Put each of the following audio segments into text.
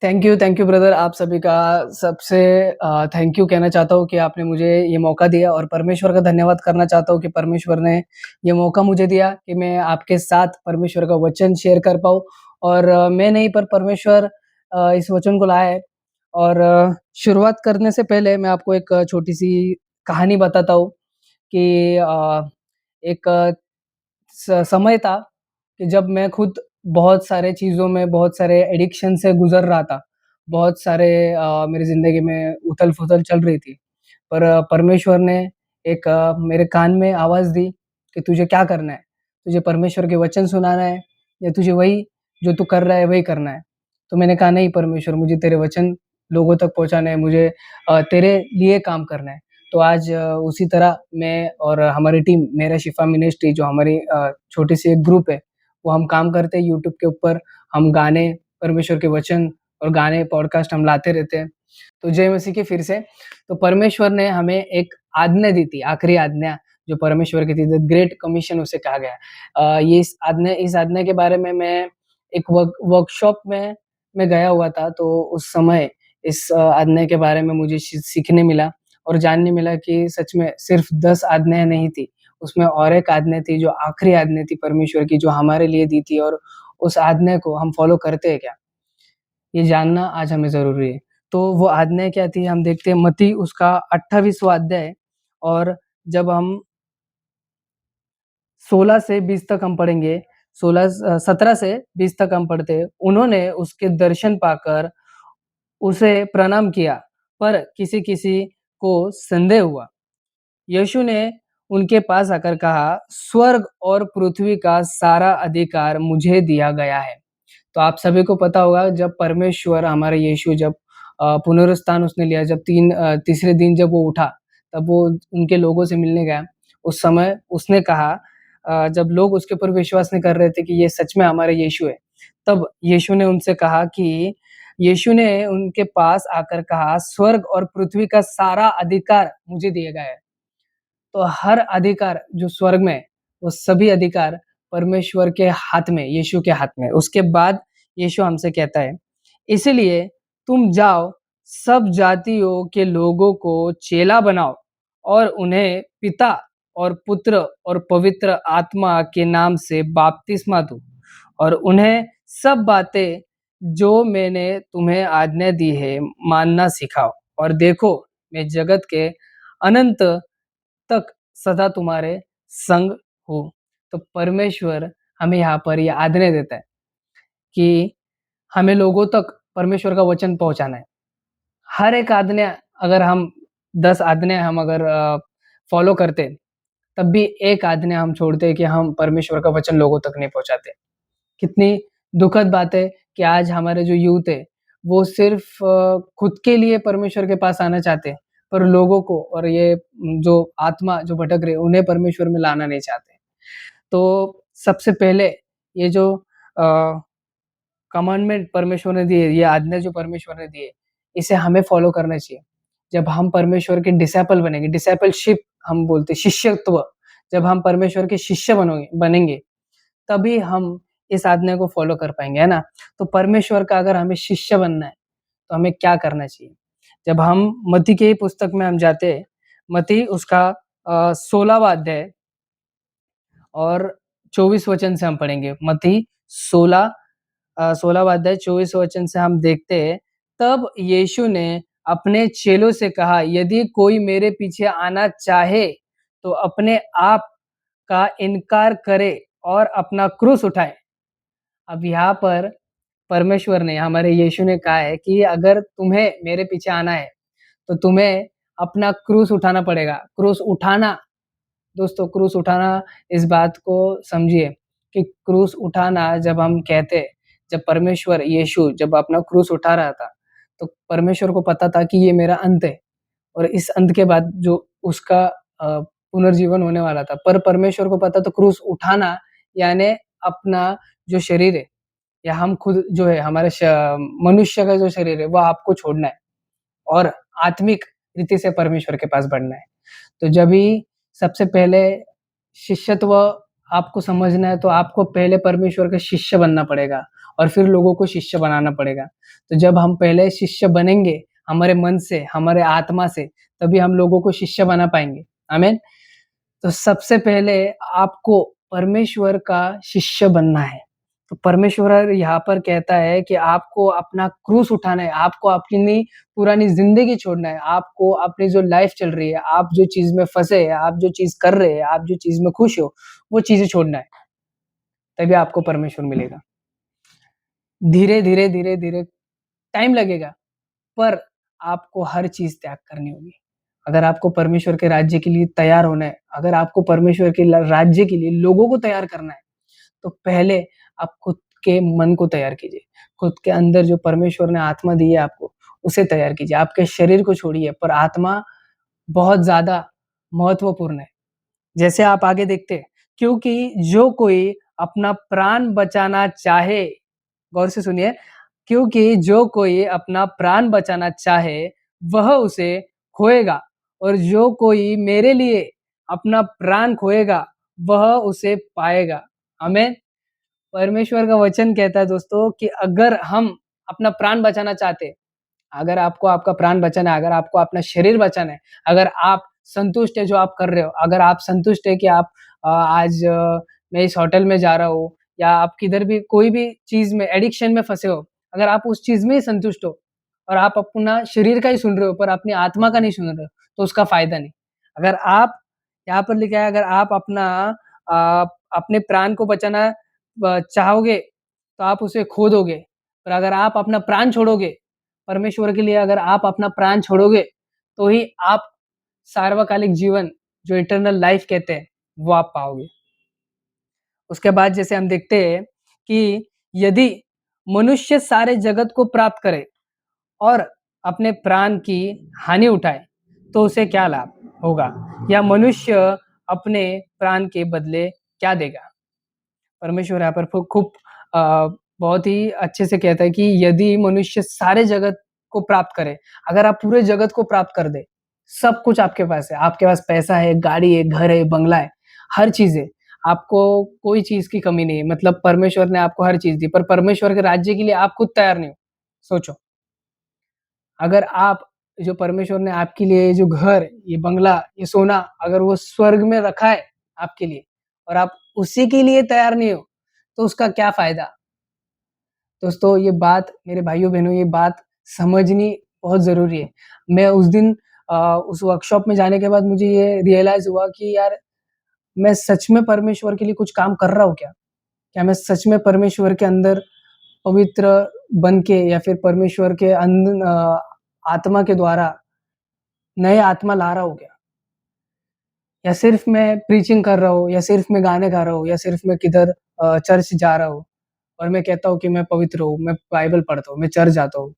Thank you brother आप सभी का सबसे थैंक यू कहना चाहता हूँ कि आपने मुझे ये मौका दिया और परमेश्वर का धन्यवाद करना चाहता हूँ कि परमेश्वर ने ये मौका मुझे दिया कि मैं आपके साथ परमेश्वर का वचन शेयर कर पाऊँ और मैं नहीं पर परमेश्वर इस वचन को लाया है और शुरुआत करने से पहले मैं आपको एक छोटी-सी कहानी बताता हूँ कि एक समय था कि जब मैं खुद बहुत सारे चीज़ों में, बहुत सारे एडिक्शन से गुज़र रहा था। बहुत सारे मेरी ज़िंदगी में उथल-पुथल चल रही थी। पर परमेश्वर ने एक मेरे कान में आवाज़ दी कि तुझे क्या करना है? तुझे परमेश्वर के वचन सुनाना है या तुझे वही जो तू कर रहा है वही करना है? तो मैंने कहा नहीं परमेश्वर मुझे तेरे वचन लोगों तक पहुँचाना है, मुझे तेरे लिए काम करना है। तो आज उसी तरह मैं और हमारी टीम मेरा शिफ़ा मिनिस्ट्री जो हमारी छोटी-सी एक ग्रुप है, वो हम काम करते हैं यूट्यूब के ऊपर, हम गाने, परमेश्वर के वचन और गाने, पॉडकास्ट हम लाते रहते हैं। तो जय मसीह की फिर से। तो परमेश्वर ने हमें एक आज्ञा दी थी, आखिरी आज्ञा जो परमेश्वर की थी, द ग्रेट कमीशन उसे कहा गया। ये इस आज्ञा के बारे में मैं एक वर्कशॉप में मैं गया हुआ था, तो उस समय इस आज्ञा के बारे में मुझे सीखने मिला और जानने मिला कि सच में सिर्फ़ 10 आज्ञाएँ नहीं थी, उसमें और एक आज्ञा थी जो आखिरी आज्ञा थी परमेश्वर की जो हमारे लिए दी थी और उस आज्ञा को हम फ़ॉलो करते हैं क्या? ये जानना आज हमें ज़रूरी है। तो वो आज्ञा क्या थी हम देखते हैं मत्ती उसका 28वाँ अध्याय और जब हम 16 से 20 तक हम पढ़ेंगे, 17 से 20 तक हम पढ़ते हैं। उन्होंने उसके दर्शन पाकर उसे प्रणाम किया, पर किसी-किसी को संदेह हुआ। यीशु ने उनके पास आकर कहा, "स्वर्ग और पृथ्वी का सारा अधिकार मुझे दिया गया है।" तो आप सभी को पता होगा जब परमेश्वर हमारा यीशु जब पुनरुत्थान उसने लिया, जब तीसरे दिन जब वो उठा, तब वो उनके लोगों से मिलने गया। उस समय उसने कहा जब लोग उसके ऊपर विश्वास नहीं कर रहे थे कि ये सच में हमारा यीशु है, तब यीशु ने उनसे कहा कि यीशु ने उनके पास आकर कहा, "स्वर्ग और पृथ्वी का सारा अधिकार मुझे दिया गया है।" तो हर अधिकार जो स्वर्ग में है, वो सभी अधिकार परमेश्वर के हाथ में, यीशु के हाथ में। उसके बाद यीशु हमसे कहता है, "इसलिए तुम जाओ, सब जातियों के लोगों को चेला बनाओ और उन्हें पिता और पुत्र और पवित्र आत्मा के नाम से बपतिस्मा दो और उन्हें सब बातें जो मैंने तुम्हें आज्ञा दी है, मानना सिखाओ। और देखो, मैं जगत के अनंत तक सदा तुम्हारे संग हूँ।" तो परमेश्वर हमें यहाँ पर ये आज्ञा देता है कि हमें लोगों तक परमेश्वर का वचन पहुँचाना है। हर एक आज्ञा अगर हम 10 आज्ञा हम अगर फ़ॉलो करते, तब भी एक आज्ञा हम छोड़ते हैं कि हम परमेश्वर का वचन लोगों तक नहीं पहुँचाते। कितनी दुखद बात है कि आज हमारे जो यूथ है, वो सिर्फ़ खुद के लिए परमेश्वर के पास आना चाहते हैं, पर लोगों को और ये जो आत्मा जो भटक रही है, उन्हें परमेश्वर में लाना नहीं चाहते। तो सबसे पहले ये जो अ, कमांडमेंट परमेश्वर ने दी है, ये आज्ञा जो परमेश्वर ने दी है, इसे हमें फ़ॉलो करना चाहिए। जब हम परमेश्वर के डिसिपल बनेंगे, डिसिपलशिप हम बोलते हैं, शिष्यत्व, जब हम परमेश्वर के शिष्य बनेंगे, तभी हम इस आज्ञा को फ़ॉलो कर पाएँगे, है ना? तो परमेश्वर का अगर हमें शिष्य बनना है, तो हमें क्या करना चाहिए? जब हम मत्ती की ही पुस्तक में हम जाते हैं, मत्ती उसका 16वाँ अध्याय और 24 वचन से हम पढ़ेंगे। मत्ती 16वाँ अध्याय 24 वचन से हम देखते हैं, तब यीशु ने अपने चेलों से कहा, "यदि कोई मेरे पीछे आना चाहे, तो अपने आप का इनकार करे और अपना क्रूस उठाए।" अब यहाँ पर परमेश्वर ने, हमारे यीशु ने कहा है कि अगर तुम्हें मेरे पीछे आना है, तो तुम्हें अपना क्रूस उठाना पड़ेगा। क्रूस उठाना दोस्तों क्रूस उठाना इस बात को समझिए कि क्रूस उठाना जब हम कहते हैं, जब परमेश्वर यीशु जब अपना क्रूस उठा रहा था, तो परमेश्वर को पता था कि ये मेरा अंत है और इस अंत के बाद जो उसका पुनर्जीवन होने वाला था। पर परमेश्वर को पता तो क्रूस उठाना यानी अपना जो शरीर है या हम खुद जो है हमारे मनुष्य का जो शरीर है, वो आपको छोड़ना है और आत्मिक रीति से परमेश्वर के पास बढ़ना है। तो जब भी सबसे पहले शिष्यत्व आपको समझना है, तो आपको पहले परमेश्वर का शिष्य बनना पड़ेगा और फिर लोगों को शिष्य बनाना पड़ेगा। तो जब हम पहले शिष्य बनेंगे, हमारे मन से, हमारे आत्मा से, तभी हम लोगों को शिष्य बना पाएँगे। आमीन। तो सबसे पहले आपको परमेश्वर का शिष्य बनना है। तो परमेश्वर यहाँ पर कहता है कि आपको अपना क्रूस उठाना है, आपको अपनी पुरानी ज़िंदगी छोड़ना है, आपको अपनी जो लाइफ़ चल रही है, आप जो चीज़ में फँसे हैं, आप जो चीज़ कर रहे हैं, आप जो चीज़ में खुश हो, वो चीज़ें छोड़ना है, तभी आपको परमेश्वर मिलेगा। धीरे, धीरे, धीरे, धीरे टाइम लगेगा, पर आपको हर चीज़ त्याग करनी होगी। अगर आपको परमेश्वर के राज्य के लिए तैयार होना है, अगर आपको परमेश्वर के ल राज्य के लिए लोगों को तैयार करना है, तो पहले आप खुद के मन को तैयार कीजिए। खुद के अंदर जो परमेश्वर ने आत्मा दी है आपको, उसे तैयार कीजिए। आपके शरीर को छोड़िए, पर आत्मा बहुत ज़्यादा महत्वपूर्ण है। जैसे आप आगे देखते हैं, क्योंकि जो कोई अपना प्राण बचाना चाहे, गौर से सुनिए, क्योंकि जो कोई अपना प्राण बचाना चाहे, वह उसे खोएगा और जो कोई मेरे लिए अपना प्राण खोएगा, वह उसे पाएगा। आमीन। परमेश्वर का वचन कहता है दोस्तों कि अगर हम अपना प्राण बचाना चाहते हैं, अगर आपको आपका प्राण बचाना है, अगर आपको अपना शरीर बचाना है, अगर आप संतुष्ट है जो आप कर रहे हो, अगर आप संतुष्ट है कि आप आज मैं इस होटल में जा रहा हूँ या आप किधर भी कोई भी चीज़ में एडिक्शन में फँसे हो, अगर आप उस चीज़ में ही संतुष्ट हो और आप अपना शरीर का ही सुन रहे हो पर अपनी आत्मा का नहीं सुन रहे हो, तो उसका फ़ायदा नहीं। अगर आप यहाँ पर लिखा है अगर आप अपने प्राण को बचाना चाहोगे, तो आप उसे खो दोगे। पर अगर आप अपना प्राण छोड़ोगे परमेश्वर के लिए अगर आप अपना प्राण छोड़ोगे, तो ही आप सार्वकालिक जीवन जो इटर्नल लाइफ कहते हैं, वो आप पाओगे। उसके बाद जैसे हम देखते हैं कि यदि मनुष्य सारे जगत को प्राप्त करे और अपने प्राण की हानि उठाए, तो उसे क्या लाभ होगा? या मनुष्य अपने प्राण के बदले क्या देगा? परमेश्वर यहाँ पर खूब अ, बहुत ही अच्छे से कहता है कि यदि मनुष्य सारे जगत को प्राप्त करे, अगर आप पूरे जगत को प्राप्त कर दें, सब कुछ आपके पास है, आपके पास पैसा है, गाड़ी है, घर है, बंगला है, हर चीज़ है, आपको कोई चीज़ की कमी नहीं है, मतलब परमेश्वर ने आपको हर चीज़ दी, पर परमेश्वर के राज्य के लिए आप खुद तैयार नहीं हो। सोचो, अगर आप जो परमेश्वर ने आपके लिए जो घर, ये बंगला, ये सोना अगर वो स्वर्ग में रखा है आपके लिए और आप उसी के लिए तैयार नहीं हो, तो उसका क्या फ़ायदा? दोस्तों ये बात मेरे भाइयों-बहनों ये बात समझनी बहुत ज़रूरी है। मैं उस दिन उस वर्कशॉप में जाने के बाद मुझे ये रियलाइज़ हुआ कि यार मैं सच में परमेश्वर के लिए कुछ काम कर रहा हूँ क्या? क्या मैं सच में परमेश्वर के अंदर पवित्र बन के या फिर परमेश्वर के आत्मा के द्वारा नए आत्मा ला रहा हूँ क्या? या सिर्फ़ मैं प्रीचिंग कर रहा हूँ या सिर्फ़ मैं गाने गा रहा हूँ या सिर्फ़ मैं किधर चर्च जा रहा हूँ और मैं कहता हूँ कि मैं पवित्र हूँ, मैं बाइबल पढ़ता हूँ, मैं चर्च जाता हूँ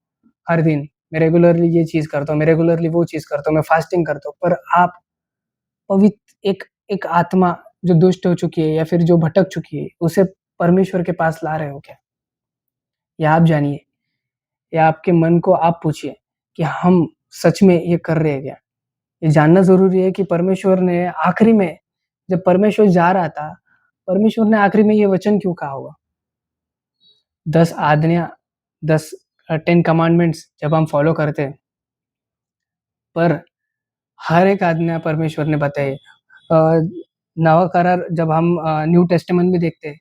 हर दिन, मैं रेगुलरली ये चीज़ करता हूँ, मैं रेगुलरली वो चीज़ करता हूँ, मैं फास्टिंग करता हूँ। पर आप एक एक आत्मा जो दुष्ट हो चुकी है या फिर जो भटक चुकी है, उसे परमेश्वर के पास ला रहे हो क्या? या आप जानिए या आपके मन को आप पूछिए कि हम सच में ये कर रहे हैं क्या? ये जानना ज़रूरी है कि परमेश्वर ने आखिरी में जब परमेश्वर जा रहा था, परमेश्वर ने आखिरी में ये वचन क्यों कहा होगा? 10 आज्ञा 10 10 कमांडमेंट्स जब हम फॉलो करते हैं, पर हर एक आज्ञा परमेश्वर ने बताई। नवा करार जब हम न्यू टेस्टामेंट में देखते हैं,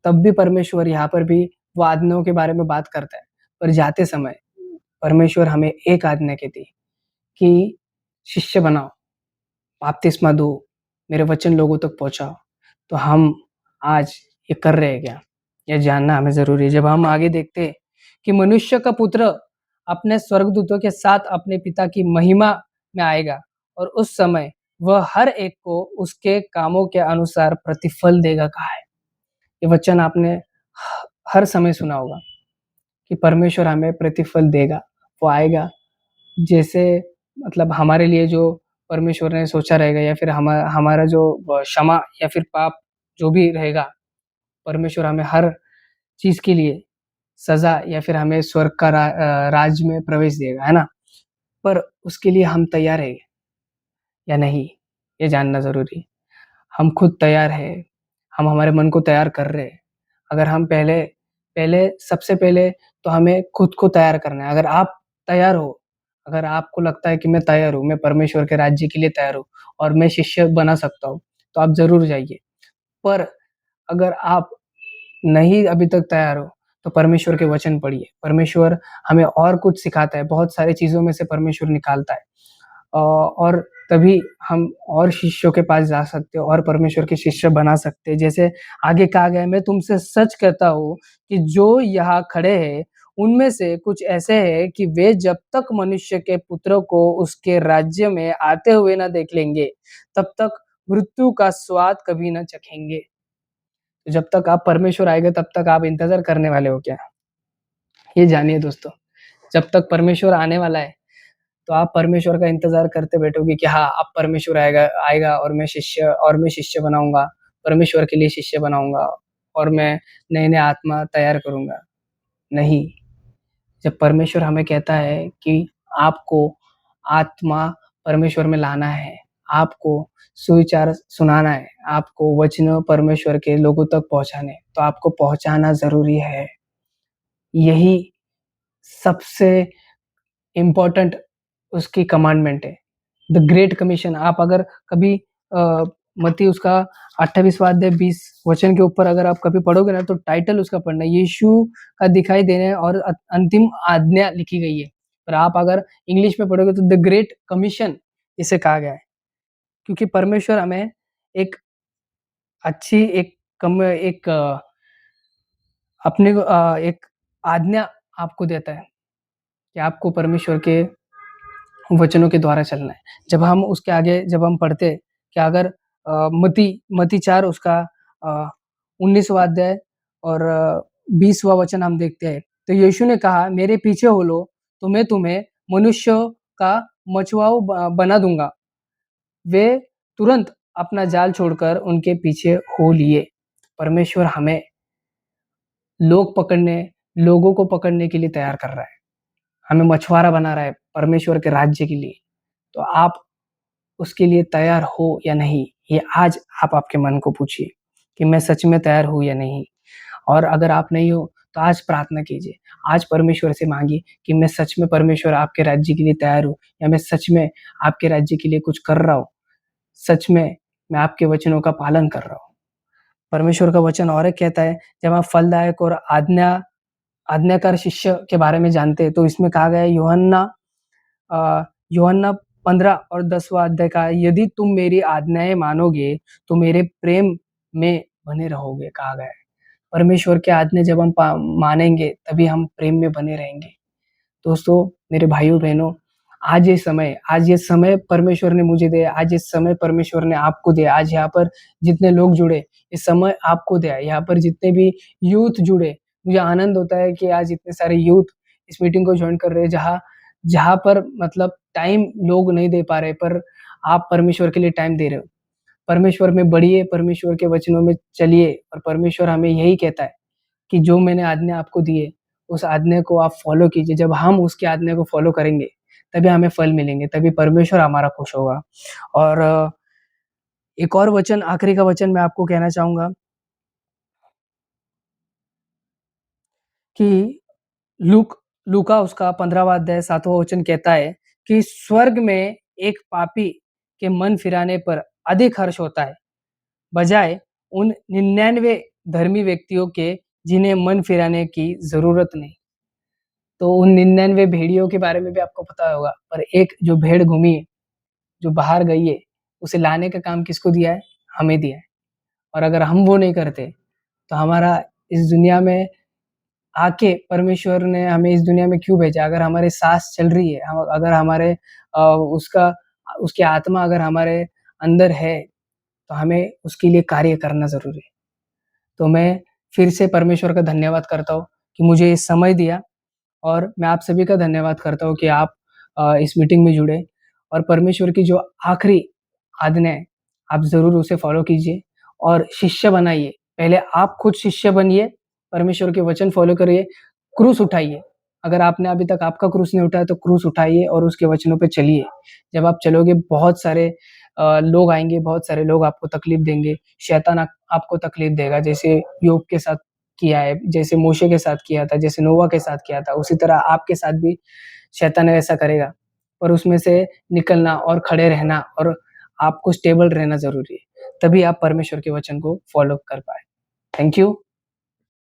तब भी परमेश्वर यहाँ पर भी वो आज्ञाओं के बारे में बात करता है। पर जाते समय परमेश्वर हमें एक आज्ञा कहती है कि शिष्य बनाओ, बपतिस्मा दो, मेरे वचन लोगों तक पहुँचाओ। तो हम आज ये कर रहे हैं क्या? ये जानना हमें ज़रूरी है। जब हम आगे देखते हैं कि मनुष्य का पुत्र अपने स्वर्गदूतों के साथ अपने पिता की महिमा में आएगा और उस समय वह हर एक को उसके कामों के अनुसार प्रतिफल देगा कहा है। ये वचन आपने हर समय सुना होगा कि परमेश्वर हमें प्रतिफल देगा। वो आएगा जैसे मतलब हमारे लिए जो परमेश्वर ने सोचा रहेगा या फिर हमारा जो क्षमा या फिर पाप जो भी रहेगा, परमेश्वर हमें हर चीज़ के लिए सज़ा या फिर हमें स्वर्ग का राज्य में प्रवेश देगा, है ना? पर उसके लिए हम तैयार हैं या नहीं, ये जानना ज़रूरी है। हम खुद तैयार हैं, हम हमारे मन को तैयार कर रहे हैं। अगर हम पहले पहले सबसे पहले तो हमें खुद को तैयार करना है। अगर आप तैयार हो, अगर आपको लगता है कि मैं तैयार हूँ, मैं परमेश्वर के राज्य के लिए तैयार हूँ और मैं शिष्य बना सकता हूँ, तो आप ज़रूर जाइए। पर अगर आप नहीं अभी तक तैयार हो, तो परमेश्वर के वचन पढ़िए। परमेश्वर हमें और कुछ सिखाता है, बहुत सारी चीज़ों में से परमेश्वर निकालता है। और तभी हम और शिष्यों के पास जा सकते हैं और परमेश्वर के शिष्य बना सकते हैं। जैसे आगे कहा गया है, मैं तुमसे सच कहता हूँ कि जो यहाँ खड़े हैं, उनमें से कुछ ऐसे हैं कि वे जब तक मनुष्य के पुत्र को उसके राज्य में आते हुए ना देख लेंगे, तब तक मृत्यु का स्वाद कभी ना चखेंगे। तो जब तक आप परमेश्वर आएगा, तब तक आप इंतज़ार करने वाले हो क्या? ये जानिए दोस्तों, जब तक परमेश्वर आने वाला है, तो आप परमेश्वर का इंतज़ार करते बैठोगे कि हाँ, अब परमेश्वर आएगा आएगा और मैं शिष्य बनाऊँगा, परमेश्वर के लिए शिष्य बनाऊँगा और मैं नए-नए आत्मा तैयार करूँगा। नहीं, जब परमेश्वर हमें कहता है कि आपको आत्मा परमेश्वर में लाना है, आपको सुविचार सुनाना है, आपको वचन परमेश्वर के लोगों तक पहुँचाने हैं, तो आपको पहुँचाना ज़रूरी है। यही सबसे इम्पोर्टेंट उसकी कमांडमेंट है। द ग्रेट कमीशन आप अगर कभी अ, मत्ती उसका 28वाँ अध्याय 20 वचन के ऊपर अगर आप कभी पढ़ोगे ना तो टाइटल उसका पढ़ना है, यीशु का दिखाई देने और अंतिम आज्ञा लिखी गई है। और आप अगर इंग्लिश में पढ़ोगे तो द ग्रेट कमीशन इसे कहा गया है। क्योंकि परमेश्वर हमें एक अच्छी एक आज्ञा आपको देता है कि आपको परमेश्वर के वचनों के द्वारा चलना है। जब हम पढ़ते हैं कि अगर मत्ती 4 उसका 19वाँ अध्याय और 20वाँ वचन हम देखते हैं, तो यीशु ने कहा, "मेरे पीछे हो लो, तो मैं तुम्हें मनुष्यों का मछुआरा बना दूँगा।" वे तुरंत अपना जाल छोड़कर उनके पीछे हो लिए। परमेश्वर हमें लोगों को पकड़ने के लिए तैयार कर रहा है। हमें मछुआरा बना रहा है परमेश्वर के राज्य के लिए। तो आप उसके लिए तैयार हो या नहीं, ये आज आप आपके मन को पूछिए कि मैं सच में तैयार हूँ या नहीं? और अगर आप नहीं हो, तो आज प्रार्थना कीजिए। आज परमेश्वर से माँगिए कि मैं सच में परमेश्वर आपके राज्य के लिए तैयार हूँ या मैं सच में आपके राज्य के लिए कुछ कर रहा हूँ। सच में मैं आपके वचनों का पालन कर रहा हूँ। परमेश्वर का वचन और एक कहता है, जब आप फलदायक और आज्ञाकार शिष्य के बारे में जानते हैं, तो इसमें कहा गया है यूहन्ना 15 और 10वाँ अध्याय का, यदि तुम मेरी आज्ञाएँ मानोगे, तो मेरे प्रेम में बने रहोगे, कहा गया है। परमेश्वर की आज्ञा जब हम मानेंगे, तभी हम प्रेम में बने रहेंगे। दोस्तों, मेरे भाइयों-बहनों, आज ये समय परमेश्वर ने मुझे दिया, आज ये समय परमेश्वर ने आपको दिया। आज यहाँ पर जितने लोग जुड़े, ये समय आपको दिया है। यहाँ पर जितने भी यूथ जुड़े, मुझे आनंद होता है कि आज इतने सारे यूथ इस मीटिंग को जॉइन कर रहे हैं, जहाँ जहाँ पर मतलब टाइम लोग नहीं दे पा रहे, पर आप परमेश्वर के लिए टाइम दे रहे हो। परमेश्वर में बढ़िए, परमेश्वर के वचनों में चलिए और परमेश्वर हमें यही कहता है कि जो मैंने आज्ञा आपको दी है, उस आज्ञा को आप फ़ॉलो कीजिए। जब हम उसकी आज्ञा को फ़ॉलो करेंगे, तभी हमें फल मिलेंगे, तभी परमेश्वर हमारा खुश होगा। और एक और वचन, आखिरी का वचन मैं आपको कहना चाहूँगा कि लूका उसका 15वाँ अध्याय 7वाँ वचन कहता है कि स्वर्ग में एक पापी के मन फिराने पर अधिक हर्ष होता है, बजाय उन 99 धर्मी व्यक्तियों के जिन्हें मन फिराने की ज़रूरत नहीं। तो उन 99 भेड़ियों के बारे में भी आपको पता होगा, पर एक जो भेड़ घूमी है, जो बाहर गई है, उसे लाने का काम किसको दिया है? हमें दिया है। और अगर हम वो नहीं करते, तो हमारा इस दुनिया में आके परमेश्वर ने हमें इस दुनिया में क्यों भेजा? अगर हमारी साँस चल रही है, हम अगर उसका उसकी आत्मा अगर हमारे अंदर है, तो हमें उसके लिए कार्य करना ज़रूरी है। तो मैं फिर से परमेश्वर का धन्यवाद करता हूँ कि मुझे ये समय दिया और मैं आप सभी का धन्यवाद करता हूँ कि आप इस मीटिंग में जुड़े और परमेश्वर की जो आखिरी आज्ञा है, आप ज़रूर उसे फ़ॉलो कीजिए और शिष्य बनाइए। पहले आप खुद शिष्य बनिए, परमेश्वर के वचन फ़ॉलो करिए, क्रूस उठाइए। अगर आपने अभी तक आपका क्रूस नहीं उठाया तो क्रूस उठाइए और उसके वचनों पे चलिए। जब आप चलोगे बहुत सारे लोग आएँगे, बहुत सारे लोग आपको तकलीफ़ देंगे, शैतान आपको तकलीफ़ देगा जैसे योग के साथ किया है, जैसे मोशे के साथ किया था, जैसे नोवा के साथ किया था, उसी तरह आपके साथ भी शैतान वैसा करेगा। पर उसमें से निकलना और खड़े रहना और आपको स्टेबल रहना ज़रूरी है। तभी आप परमेश्वर के वचन को फ़ॉलो कर पाएँ। Thank you.